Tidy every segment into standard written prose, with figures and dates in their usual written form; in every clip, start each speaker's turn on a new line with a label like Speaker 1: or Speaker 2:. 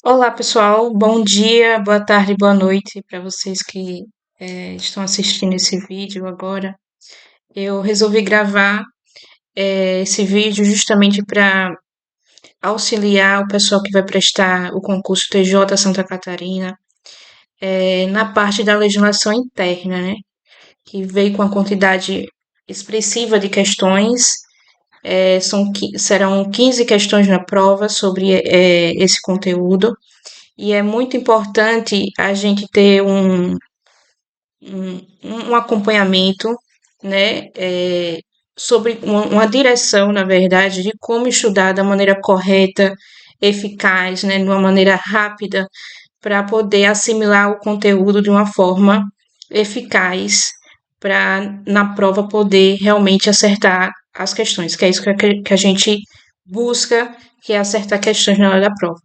Speaker 1: Olá, pessoal. Bom dia, boa tarde, boa noite para vocês que estão assistindo esse vídeo agora. Eu resolvi gravar esse vídeo justamente para auxiliar o pessoal que vai prestar o concurso TJ Santa Catarina na parte da legislação interna, né? Que veio com a quantidade expressiva de questões. Serão 15 questões na prova sobre esse conteúdo. E é muito importante a gente ter um acompanhamento, né, sobre uma direção, na verdade, de como estudar da maneira correta, eficaz, né, de uma maneira rápida, para poder assimilar o conteúdo de uma forma eficaz, para na prova poder realmente acertar as questões, que é isso que a gente busca, que é acertar questões na hora da prova.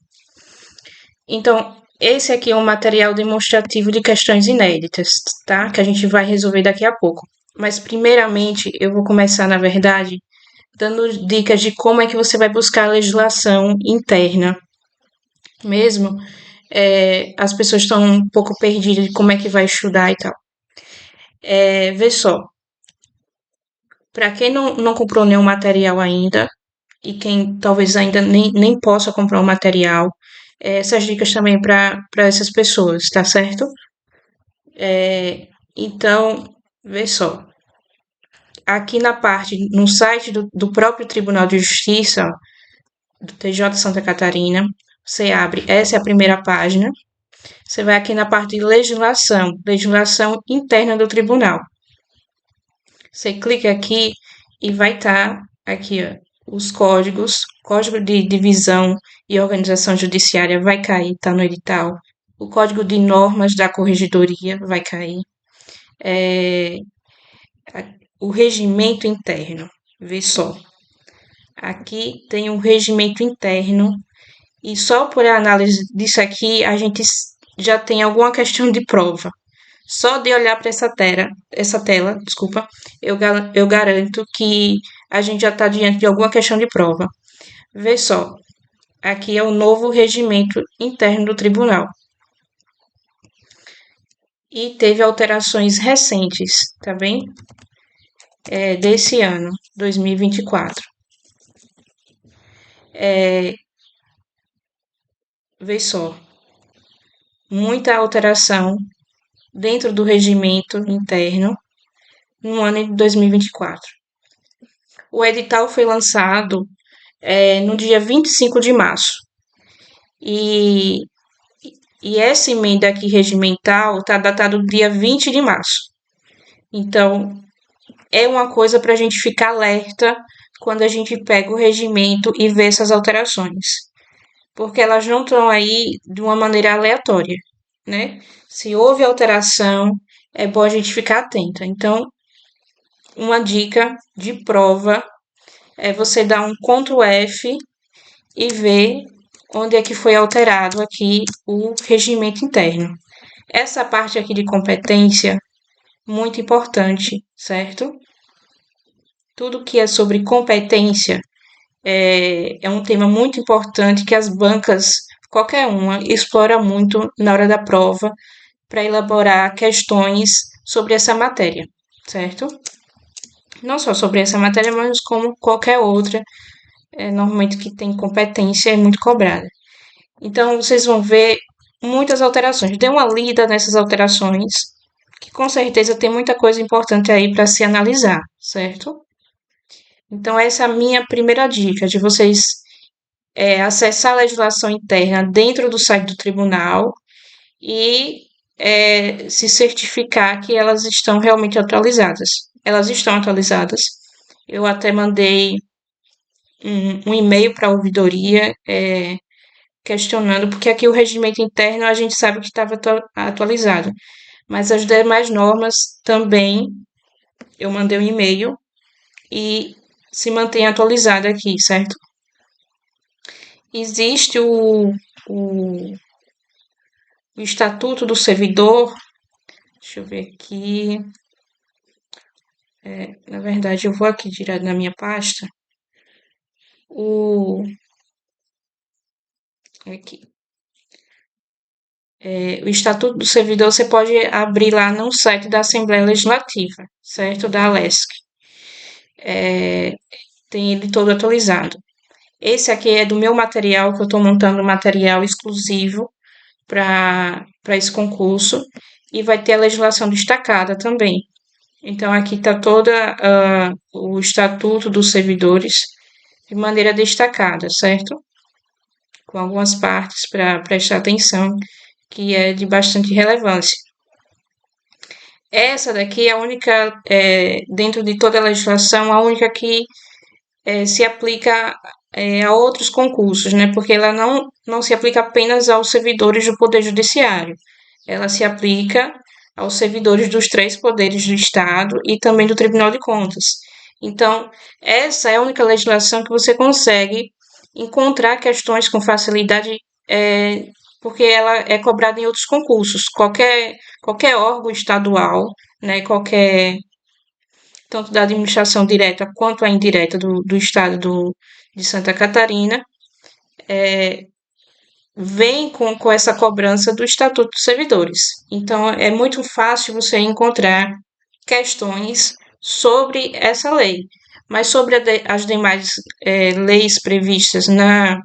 Speaker 1: Então, esse aqui é um material demonstrativo de questões inéditas, tá? Que a gente vai resolver daqui a pouco. Mas, primeiramente, eu vou começar, na verdade, dando dicas de como é que você vai buscar a legislação interna. Mesmo as pessoas estão um pouco perdidas de como é que vai estudar e tal. Vê só, para quem não comprou nenhum material ainda, e quem talvez ainda nem possa comprar o material, essas dicas também para essas pessoas, tá certo? Então, vê só, aqui na parte, no site do próprio Tribunal de Justiça, do TJ Santa Catarina, você abre, essa é a primeira página, você vai aqui na parte de legislação interna do tribunal. Você clica aqui e vai estar aqui, ó, os códigos, código de divisão e organização judiciária vai cair, tá no edital. O código de normas da corregedoria vai cair. É, o regimento interno. Vê só. Aqui tem o regimento interno e só por análise disso aqui a gente já tem alguma questão de prova. Só de olhar para essa tela, desculpa, eu garanto que a gente já está diante de alguma questão de prova. Vê só, aqui é o novo regimento interno do tribunal. E teve alterações recentes, tá bem? Desse ano, 2024. Vê só, muita alteração dentro do regimento interno no ano de 2024. O edital foi lançado no dia 25 de março. E, e essa emenda aqui regimental está datada do dia 20 de março. Então, é uma coisa para a gente ficar alerta quando a gente pega o regimento e vê essas alterações. Porque elas não estão aí de uma maneira aleatória, né? Se houve alteração, é bom a gente ficar atenta. Então, uma dica de prova é você dar um Ctrl F e ver onde é que foi alterado aqui o regimento interno. Essa parte aqui de competência, muito importante, certo? Tudo que é sobre competência é um tema muito importante que as bancas, qualquer uma, explora muito na hora da prova para elaborar questões sobre essa matéria, certo? Não só sobre essa matéria, mas como qualquer outra, normalmente que tem competência é muito cobrada. Então, vocês vão ver muitas alterações. Dê uma lida nessas alterações, que com certeza tem muita coisa importante aí para se analisar, certo? Então, essa é a minha primeira dica, de vocês acessar a legislação interna dentro do site do tribunal e se certificar que elas estão realmente atualizadas. Elas estão atualizadas. Eu até mandei um e-mail para a ouvidoria questionando, porque aqui o regimento interno a gente sabe que estava atualizado, mas as demais normas também eu mandei um e-mail e se mantém atualizada aqui, certo? Existe o Estatuto do Servidor, deixa eu ver aqui, na verdade eu vou aqui direto na minha pasta, o aqui. O Estatuto do Servidor você pode abrir lá no site da Assembleia Legislativa, certo? Da ALESC. Tem ele todo atualizado. Esse aqui é do meu material, que eu estou montando um material exclusivo para esse concurso, e vai ter a legislação destacada também. Então, aqui está toda o Estatuto dos Servidores de maneira destacada, certo? Com algumas partes para prestar atenção, que é de bastante relevância. Essa daqui é a única, dentro de toda a legislação, a única que se aplica a outros concursos, né? Porque ela não se aplica apenas aos servidores do Poder Judiciário, ela se aplica aos servidores dos três poderes do Estado e também do Tribunal de Contas. Então, essa é a única legislação que você consegue encontrar questões com facilidade, porque ela é cobrada em outros concursos. Qualquer órgão estadual, né, tanto da administração direta quanto a indireta do Estado de Santa Catarina, vem com essa cobrança do Estatuto dos Servidores. Então, é muito fácil você encontrar questões sobre essa lei. Mas sobre as demais leis previstas na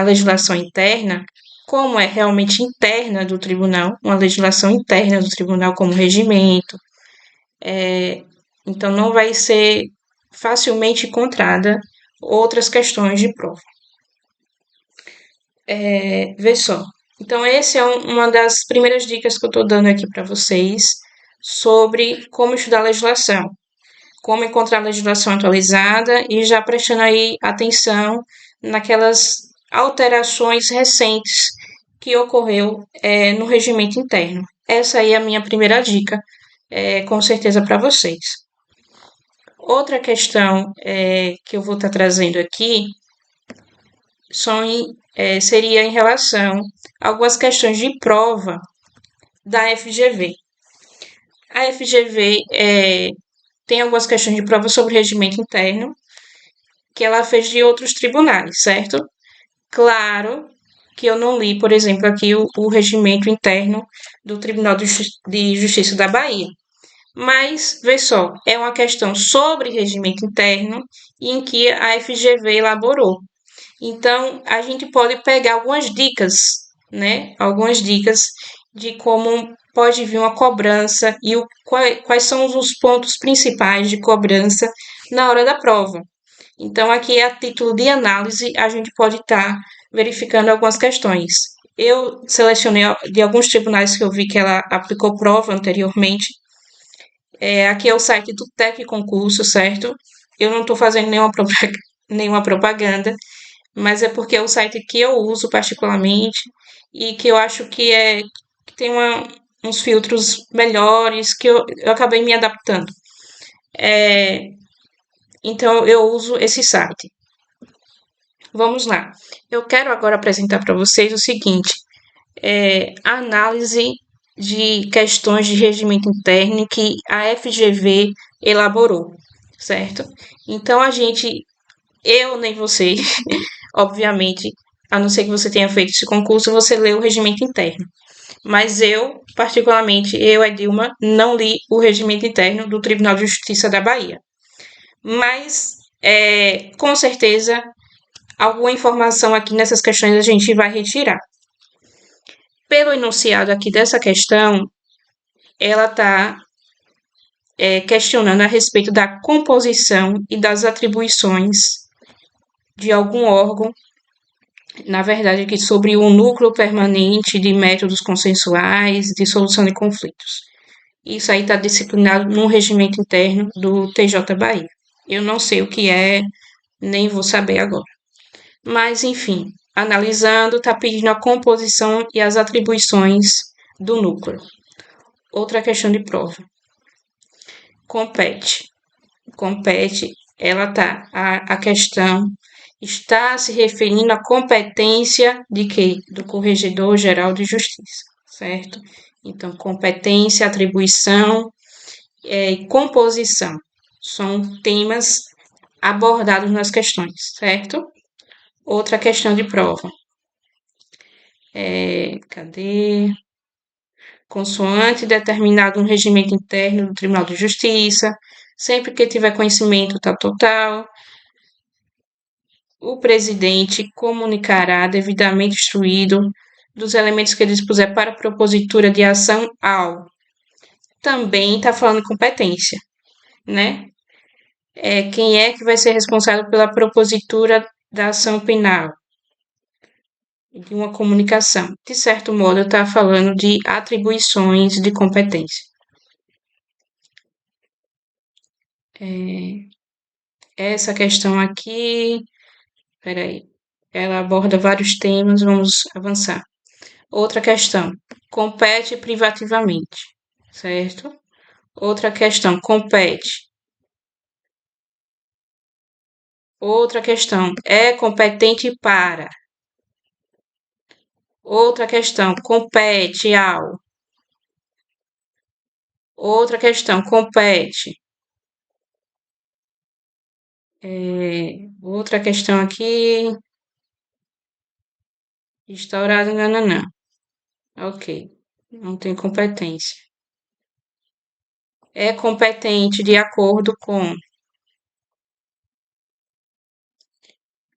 Speaker 1: legislação interna, como é realmente interna do tribunal, uma legislação interna do tribunal, como regimento, então não vai ser facilmente encontrada outras questões de prova. Vê só. Então, essa é uma das primeiras dicas que eu estou dando aqui para vocês sobre como estudar legislação, como encontrar legislação atualizada e já prestando aí atenção naquelas alterações recentes que ocorreu no regimento interno. Essa aí é a minha primeira dica, com certeza para vocês. Outra questão que eu vou estar trazendo aqui seria em relação a algumas questões de prova da FGV. A FGV tem algumas questões de prova sobre regimento interno que ela fez de outros tribunais, certo? Claro que eu não li, por exemplo, aqui o regimento interno do Tribunal de Justiça da Bahia. Mas, vê só, é uma questão sobre regimento interno em que a FGV elaborou. Então, a gente pode pegar algumas dicas, né? Algumas dicas de como pode vir uma cobrança e quais são os pontos principais de cobrança na hora da prova. Então, aqui, a título de análise, a gente pode estar verificando algumas questões. Eu selecionei de alguns tribunais que eu vi que ela aplicou prova anteriormente. Aqui é o site do Tec Concurso, certo? Eu não estou fazendo nenhuma propaganda, mas é porque é o site que eu uso particularmente e que eu acho que tem uns filtros melhores que eu acabei me adaptando. Então, eu uso esse site. Vamos lá. Eu quero agora apresentar para vocês o seguinte: a análise de questões de regimento interno que a FGV elaborou, certo? Então, eu nem você, obviamente, a não ser que você tenha feito esse concurso, você lê o regimento interno. Mas eu, particularmente, Edilma, não li o regimento interno do Tribunal de Justiça da Bahia. Mas, com certeza, alguma informação aqui nessas questões a gente vai retirar. Pelo enunciado aqui dessa questão, ela está questionando a respeito da composição e das atribuições de algum órgão, na verdade, aqui sobre o núcleo permanente de métodos consensuais de solução de conflitos. Isso aí está disciplinado no regimento interno do TJ Bahia. Eu não sei o que é, nem vou saber agora. Mas, enfim, analisando, está pedindo a composição e as atribuições do núcleo. Outra questão de prova. Compete, a questão está se referindo à competência de quê? Do Corregedor-Geral de Justiça, certo? Então, competência, atribuição e composição são temas abordados nas questões, certo? Outra questão de prova. Cadê? Consoante determinado no regimento interno do Tribunal de Justiça, sempre que tiver conhecimento tal. O presidente comunicará devidamente instruído dos elementos que ele dispuser para propositura de ação ao. Também está falando competência, né? Quem é que vai ser responsável pela propositura da ação penal? De uma comunicação. De certo modo, está falando de atribuições de competência. Essa questão aqui, peraí, ela aborda vários temas, vamos avançar. Outra questão, compete privativamente, certo? Outra questão, compete. Outra questão, é competente para. Outra questão, compete ao. Outra questão, compete. Outra questão aqui, instaurado, não. Ok, não tem competência. É competente de acordo com.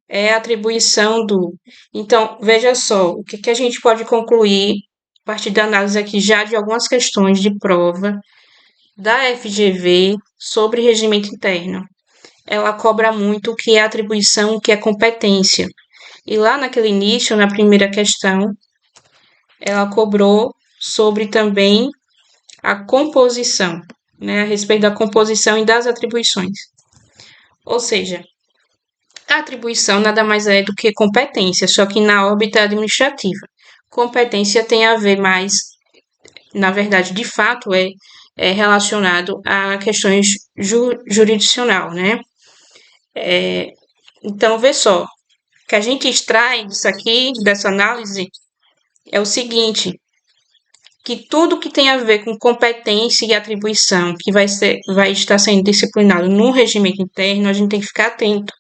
Speaker 1: É atribuição do. Então, veja só, o que a gente pode concluir a partir da análise aqui já de algumas questões de prova da FGV sobre regimento interno. Ela cobra muito o que é atribuição, o que é competência. E lá naquele início, na primeira questão, ela cobrou sobre também a composição, né, a respeito da composição e das atribuições. Ou seja, a atribuição nada mais é do que competência, só que na órbita administrativa. Competência tem a ver mais, na verdade, de fato, é relacionado a questões jurisdicional, né? Então, vê só, o que a gente extrai disso aqui, dessa análise, é o seguinte, que tudo que tem a ver com competência e atribuição, que vai estar sendo disciplinado no regimento interno, a gente tem que ficar atento.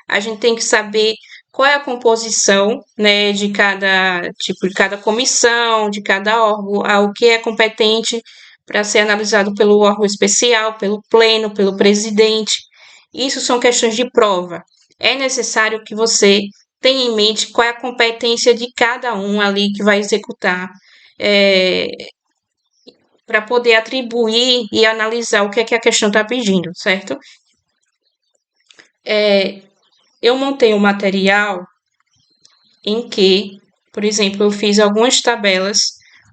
Speaker 1: A gente tem que saber qual é a composição, né, de cada tipo, de cada comissão, de cada órgão, ao que é competente para ser analisado pelo órgão especial, pelo pleno, pelo presidente. Isso são questões de prova. É necessário que você tenha em mente qual é a competência de cada um ali que vai executar, para poder atribuir e analisar o que a questão está pedindo, certo? Eu montei um material em que, por exemplo, eu fiz algumas tabelas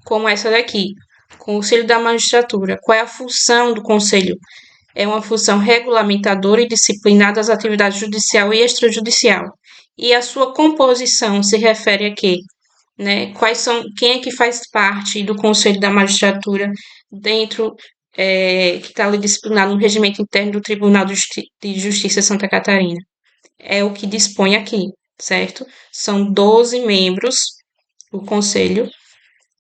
Speaker 1: como essa daqui. Conselho da Magistratura. Qual é a função do Conselho? É uma função regulamentadora e disciplinar das atividades judicial e extrajudicial. E a sua composição se refere a quê? Né? Quem é que faz parte do Conselho da Magistratura dentro, que está ali disciplinado no regimento interno do Tribunal de Justiça de Santa Catarina? É o que dispõe aqui, certo? São 12 membros o conselho,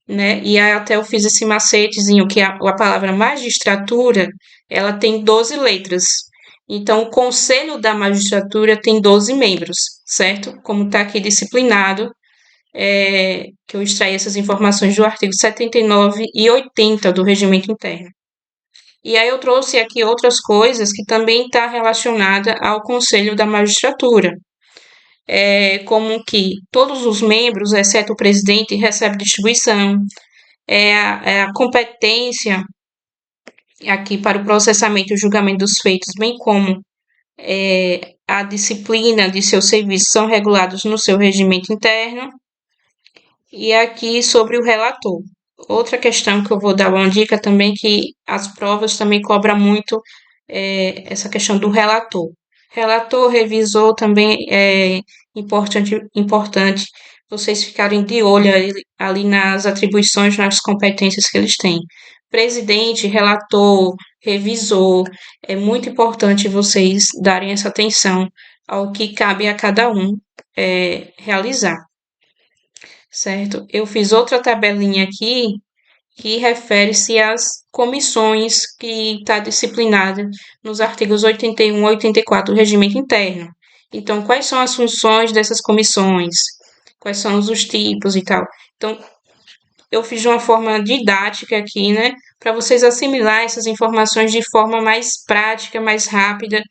Speaker 1: né? E aí até eu fiz esse macetezinho que a palavra magistratura, ela tem 12 letras. Então, o conselho da magistratura tem 12 membros, certo? Como está aqui disciplinado, que eu extraí essas informações do artigo 79 e 80 do regimento interno. E aí eu trouxe aqui outras coisas que também está relacionada ao conselho da magistratura, como que todos os membros, exceto o presidente, recebem distribuição, a competência aqui para o processamento e julgamento dos feitos, bem como a disciplina de seus serviços são regulados no seu regimento interno. E aqui sobre o relator. Outra questão que eu vou dar uma dica também, que as provas também cobram muito essa questão do relator. Relator, revisor também é importante vocês ficarem de olho ali nas atribuições, nas competências que eles têm. Presidente, relator, revisor, é muito importante vocês darem essa atenção ao que cabe a cada um realizar, certo? Eu fiz outra tabelinha aqui que refere-se às comissões que está disciplinada nos artigos 81 e 84 do regimento interno. Então, quais são as funções dessas comissões? quais são os tipos e tal. Então, eu fiz de uma forma didática aqui, né, para vocês assimilar essas informações de forma mais prática, mais rápida,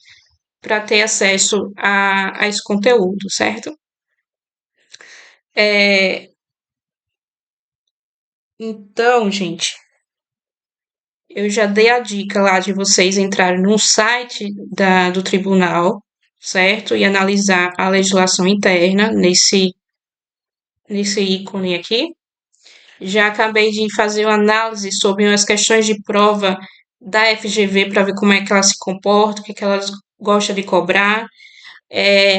Speaker 1: para ter acesso a esse conteúdo, certo? É, então, gente, eu já dei a dica lá de vocês entrarem no site do tribunal, certo? E analisar a legislação interna nesse ícone aqui. Já acabei de fazer uma análise sobre as questões de prova da FGV para ver como é que ela se comporta, o que, que elas gostam de cobrar.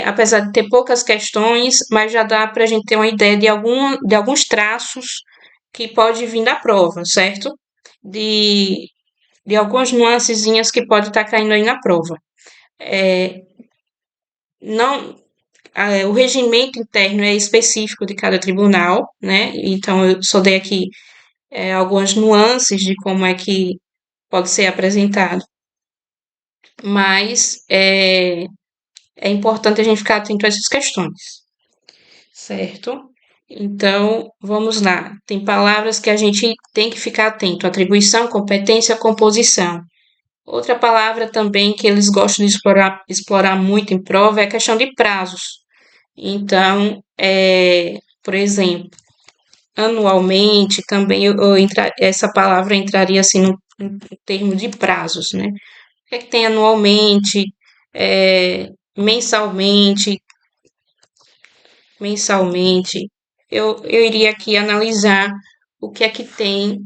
Speaker 1: Apesar de ter poucas questões, mas já dá para a gente ter uma ideia de alguns traços que pode vir da prova, certo? De, de algumas nuancezinhas que pode estar caindo aí na prova. Não, o regimento interno é específico de cada tribunal, né? Então eu só dei aqui algumas nuances de como é que pode ser apresentado, mas é importante a gente ficar atento a essas questões, certo? Então, vamos lá. Tem palavras que a gente tem que ficar atento: atribuição, competência, composição. Outra palavra também que eles gostam de explorar muito em prova é a questão de prazos. Então, por exemplo, anualmente também essa palavra entraria assim no termo de prazos, né? O que é que tem anualmente, mensalmente, mensalmente? Eu iria aqui analisar o que é que tem,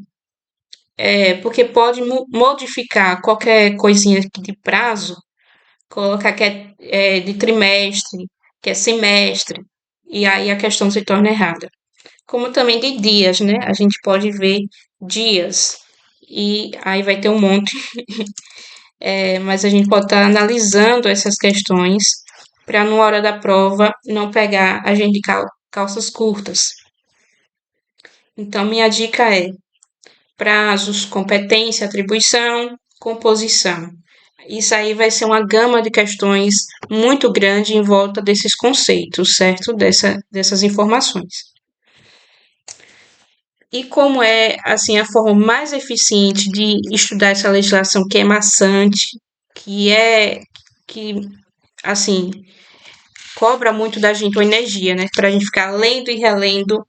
Speaker 1: porque pode modificar qualquer coisinha aqui de prazo, colocar que é de trimestre, que é semestre, e aí a questão se torna errada. Como também de dias, né? A gente pode ver dias, e aí vai ter um monte, mas a gente pode estar analisando essas questões para, na hora da prova, não pegar a gente de calças curtas. Então, minha dica é prazos, competência, atribuição, composição. Isso aí vai ser uma gama de questões muito grande em volta desses conceitos, certo? Dessas informações. E como é, assim, a forma mais eficiente de estudar essa legislação que é maçante, que, assim, cobra muito da gente uma energia, né? Para a gente ficar lendo e relendo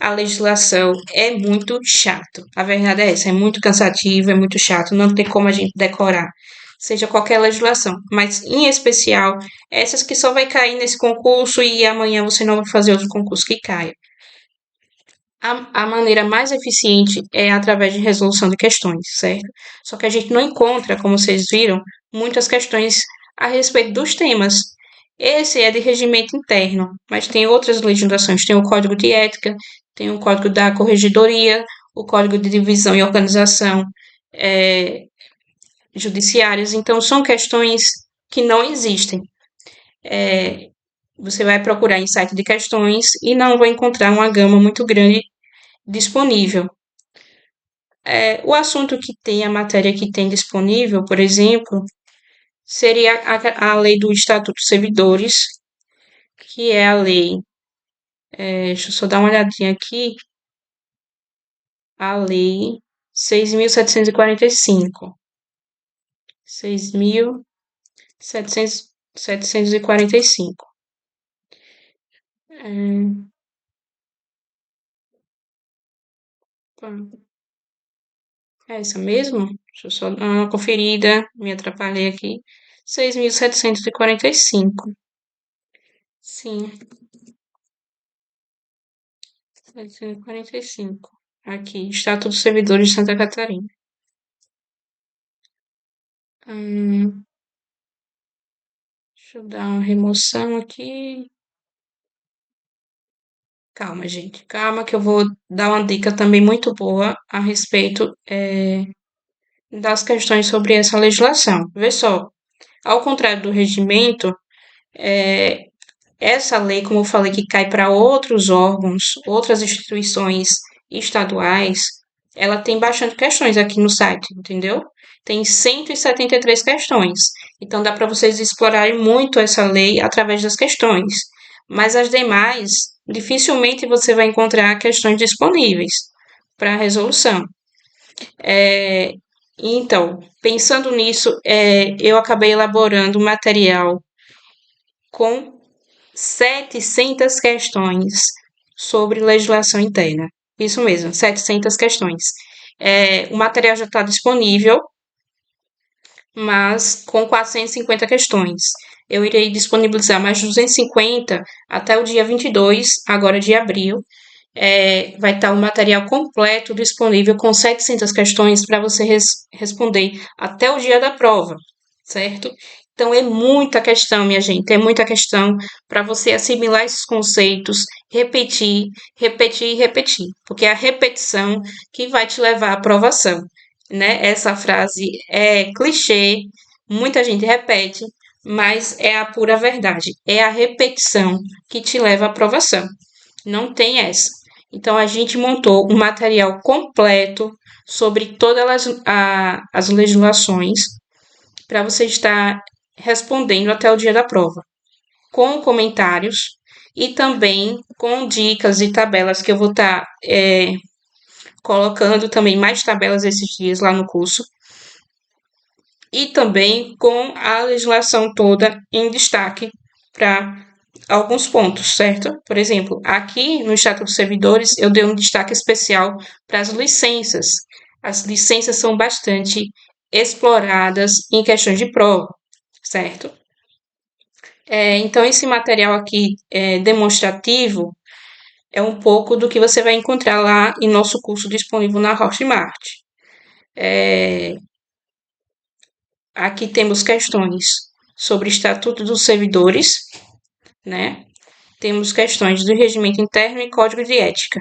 Speaker 1: a legislação é muito chato. A verdade é essa, é muito cansativo, é muito chato, não tem como a gente decorar, seja qualquer legislação, mas em especial essas que só vai cair nesse concurso e amanhã você não vai fazer outro concurso que caia. A maneira mais eficiente é através de resolução de questões, certo? Só que a gente não encontra, como vocês viram, muitas questões a respeito dos temas. Esse é de regimento interno, mas tem outras legislações. Tem o Código de Ética, tem o Código da Corregedoria, o Código de Divisão e Organização Judiciárias. Então, são questões que não existem. Você vai procurar em site de questões e não vai encontrar uma gama muito grande disponível. O assunto que tem, a matéria que tem disponível, por exemplo, seria a lei do Estatuto dos Servidores, que é a lei, deixa eu só dar uma olhadinha aqui, a lei 6.745. 6.745. É essa mesmo? Deixa eu só dar uma conferida, me atrapalhei aqui. 6.745. Sim, 745. Aqui, Estatuto dos Servidores de Santa Catarina. Deixa eu dar uma remoção aqui. Calma, gente. Calma, que eu vou dar uma dica também muito boa a respeito das questões sobre essa legislação. Vê só, ao contrário do regimento, essa lei, como eu falei, que cai para outros órgãos, outras instituições estaduais, ela tem bastante questões aqui no site, entendeu? Tem 173 questões. Então dá para vocês explorarem muito essa lei através das questões. Mas as demais dificilmente você vai encontrar questões disponíveis para resolução. Então, pensando nisso, eu acabei elaborando um material com 700 questões sobre legislação interna. Isso mesmo, 700 questões. O material já está disponível, mas com 450 questões. Eu irei disponibilizar mais 250 até o dia 22, agora de abril. Vai estar o material completo disponível com 700 questões para você responder até o dia da prova, certo? Então, é muita questão, minha gente, é muita questão para você assimilar esses conceitos, repetir, repetir e repetir, porque é a repetição que vai te levar à aprovação, né? Essa frase é clichê, muita gente repete, mas é a pura verdade. É a repetição que te leva à aprovação. Não tem essa. Então, a gente montou um material completo sobre todas as legislações para você estar respondendo até o dia da prova, com comentários e também com dicas e tabelas que eu vou estar colocando também mais tabelas esses dias lá no curso. E também com a legislação toda em destaque para alguns pontos, certo? Por exemplo, aqui no Estatuto dos Servidores, eu dei um destaque especial para as licenças. As licenças são bastante exploradas em questões de prova, certo? Então, esse material aqui demonstrativo é um pouco do que você vai encontrar lá em nosso curso disponível na Hotmart. Aqui temos questões sobre Estatuto dos Servidores, né? Temos questões do regimento interno e código de ética.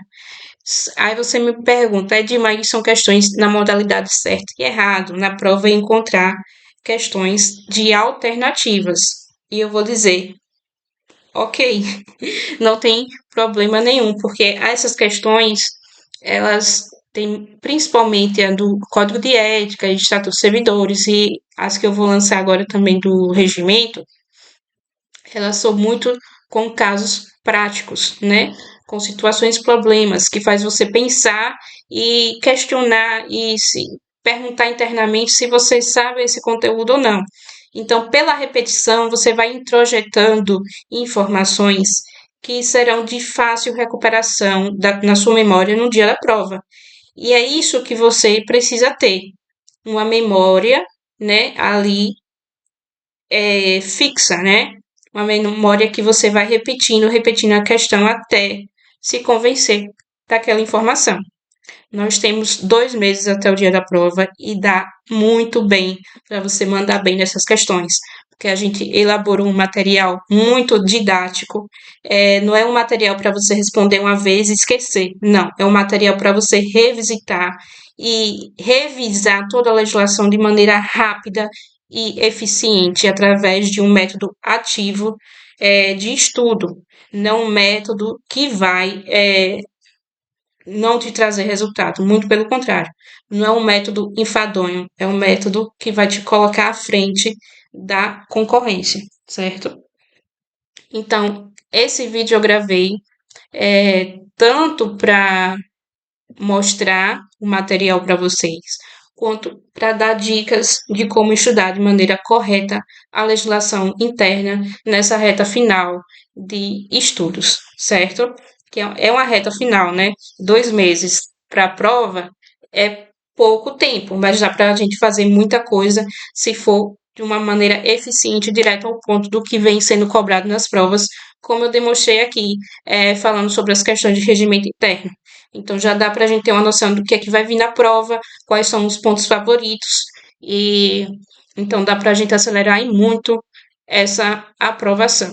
Speaker 1: Aí você me pergunta, Edmar, são questões na modalidade certo e errado. Na prova encontrar questões de alternativas. E eu vou dizer, ok, não tem problema nenhum, porque essas questões, elas têm principalmente a do Código de Ética e de Estatuto dos Servidores, e as que eu vou lançar agora também do regimento, elas são muito com casos práticos, né? Com situações, problemas, que faz você pensar e questionar e se perguntar internamente se você sabe esse conteúdo ou não. Então, pela repetição, você vai introjetando informações que serão de fácil recuperação na sua memória no dia da prova. E é isso que você precisa ter, uma memória, né, ali fixa, né? Uma memória que você vai repetindo, repetindo a questão até se convencer daquela informação. Nós temos 2 meses até o dia da prova e dá muito bem para você mandar bem nessas questões, porque a gente elaborou um material muito didático. Não é um material para você responder uma vez e esquecer, não. É um material para você revisitar e revisar toda a legislação de maneira rápida e eficiente através de um método ativo de estudo, não um método que vai não te trazer resultado, muito pelo contrário. Não é um método enfadonho, é um método que vai te colocar à frente da concorrência, certo? Então, esse vídeo eu gravei tanto para mostrar o material para vocês, quanto para dar dicas de como estudar de maneira correta a legislação interna nessa reta final de estudos, certo? Que é uma reta final, né? 2 meses para a prova é pouco tempo, mas dá para a gente fazer muita coisa se for de uma maneira eficiente, direto ao ponto do que vem sendo cobrado nas provas, como eu demonstrei aqui, falando sobre as questões de regimento interno. Então, já dá para a gente ter uma noção do que é que vai vir na prova, quais são os pontos favoritos, e então dá para a gente acelerar e muito essa aprovação.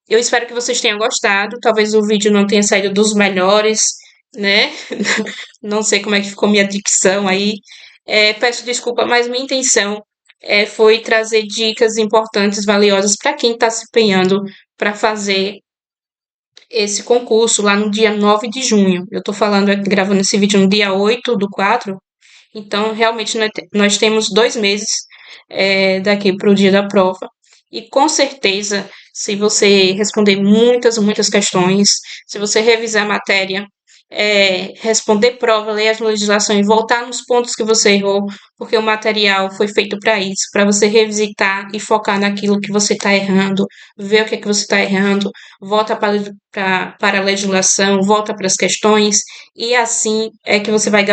Speaker 1: Eu espero que vocês tenham gostado. Talvez o vídeo não tenha saído dos melhores, né? Não sei como é que ficou minha dicção aí. Peço desculpa, mas minha intenção foi trazer dicas importantes, valiosas para quem está se empenhando para fazer esse concurso lá no dia 9 de junho. Eu estou gravando esse vídeo no dia 8/4, então realmente nós temos 2 meses daqui para o dia da prova. E com certeza, se você responder muitas questões, se você revisar a matéria, responder prova, ler a legislação e voltar nos pontos que você errou, porque o material foi feito para isso, para você revisitar e focar naquilo que você está errando, ver o que é que você está errando, volta para a legislação, volta para as questões, e assim é que você vai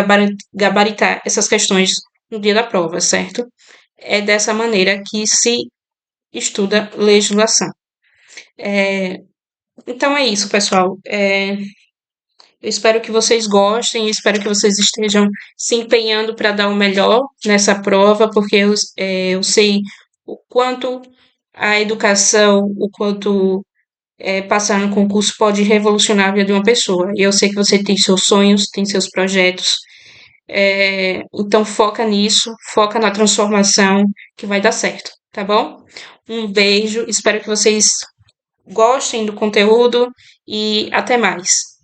Speaker 1: gabaritar essas questões no dia da prova, certo? É dessa maneira que se estuda legislação. É, então é isso, pessoal. Eu espero que vocês gostem, espero que vocês estejam se empenhando para dar o melhor nessa prova, porque eu sei o quanto a educação, o quanto passar no concurso pode revolucionar a vida de uma pessoa. E eu sei que você tem seus sonhos, tem seus projetos, então foca nisso, foca na transformação que vai dar certo, tá bom? Um beijo, espero que vocês gostem do conteúdo e até mais.